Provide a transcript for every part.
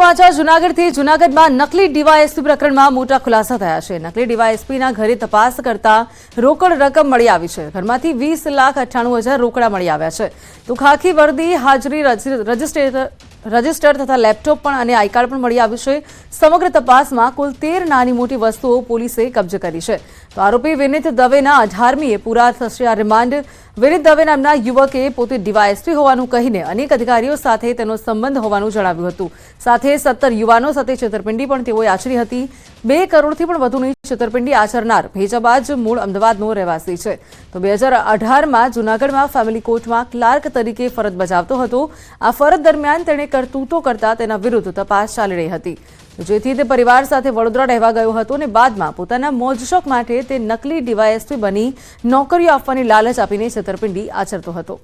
સમાચાર જૂનાગઢથી જૂનાગઢમાં નકલી ડીવાયએસપી પ્રકરણમાં મોટા ખુલાસા થયા છે। નકલી ડીવાયએસપીના ઘરે તપાસ કરતા રોકડ રકમ મળી આવી છે। ઘરમાંથી 20,98,000 રોકડા મળી આવ્યા છે। તો ખાખી વર્દી, હાજરી રજિસ્ટર તથા લેપટોપ પણ અને આઈ કાર્ડ પણ મળી આવ્યું છે। સમગ્ર તપાસમાં કુલ 13 નાની મોટી વસ્તુઓ પોલીસે કબજે કરી છે। તો આરોપી વિનીત દવેના 18મીએ પૂરા થશે આ રિમાન્ડ। વિનીત દવે નામના યુવકે પોતે ડીવાયએસપી હોવાનું કહીને અનેક અધિકારીઓ સાથે તેનો સંબંધ હોવાનું જણાવ્યું હતું। સાથે 17 યુવાનો સાથે છેતરપિંડી પણ તેઓએ આચરી હતી। 2 કરોડથી પણ વધુની છેતરપિંડી આચરનાર ભેજાબાજ મૂળ અમદાવાદનો રહેવાસી છે। તો 2018માં જૂનાગઢમાં ફેમિલી કોર્ટમાં ક્લાર્ક તરીકે ફરજ બજાવતો હતો। આ ફરજ દરમિયાન તેણે કરતૂતો કરતા તેના વિરુદ્ધ તપાસ ચાલી રહી હતી, જેથી તે પરિવાર સાથે વડોદરા રહેવા ગયો હતો અને બાદમાં પોતાના મોજશોખ માટે તે નકલી ડીવાયએસપી બની નોકરીઓ આપવાની લાલચ આપીને છેતરપિંડી આચરતો હતો।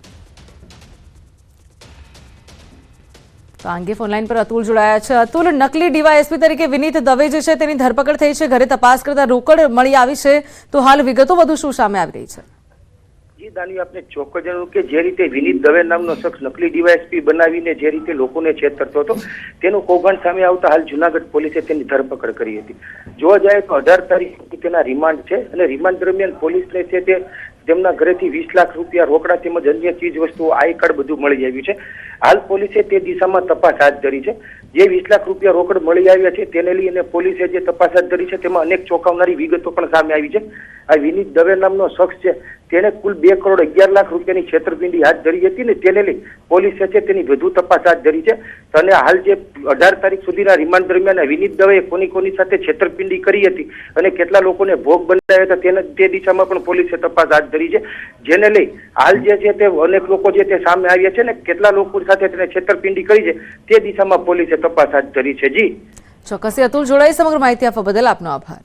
તો આ અંગે ફોનલાઈન પર અતુલ જોડાયા છે। અતુલ, નકલી ડીવાયએસપી તરીકે વિનીત દવે જે છે તેની ધરપકડ થઈ છે, ઘરે તપાસ કરતા રોકડ મળી આવી છે। તો હાલ વિગતો વધુ શું સામે આવી રહી છે? જી દાની, આપને ચોક્કસ જણાવું કે જે રીતે વિનીત દવે નામનો શખ્સ નકલી ડીવાયએસપી બનાવીને જે રીતે લોકોને છેતરતો હતો તેનું કૌભાંડ સામે આવતા હાલ જૂનાગઢ પોલીસે તેની ધરપકડ કરી હતી। જોવા જાય તો 18 તારીખે તેના રિમાન્ડ છે અને રિમાન્ડ દરમિયાન પોલીસને છે તે તેમના ઘરેથી 20 લાખ રૂપિયા રોકડા તેમજ અન્ય ચીજ વસ્તુઓ, આઈ કાર્ડ બધું મળી આવ્યું છે। હાલ પોલીસે તે દિશામાં તપાસ હાથ ધરી છે। જે 20 લાખ રૂપિયા રોકડ મળી આવ્યા છે તેને લઈને પોલીસે જે તપાસ હાથ ધરી છે તેમાં અનેક ચોંકાવનારી વિગતો પણ સામે આવી છે। આ વિનીત દવે નામનો શખ્સ છે તેણે કુલ 2 કરોડ 11 લાખ રૂપિયાની છેતરપિંડી હાથ ધરી હતી ને તેને લઈ પોલીસે છે તેની વધુ તપાસ હાથ ધરી છે। અને હાલ જે 18 તારીખ સુધીના રિમાન્ડ દરમિયાન વિનીત દવેએ કોની સાથે છેતરપિંડી કરી હતી અને કેટલા લોકોને ભોગ બનાવ્યા હતા તે દિશામાં પણ પોલીસે તપાસ હાથ ધરી છે, જેને લઈ હાલ જે છે તે અનેક લોકો જે તે સામે આવ્યા છે ને કેટલા લોકો સાથે તેને છેતરપિંડી કરી છે તે દિશામાં પોલીસે તપાસ હાથ ધરી છે। જી ચોક્કસ અતુલ, જોડાઈ સમગ્ર માહિતી આપવા બદલ આપનો આભાર।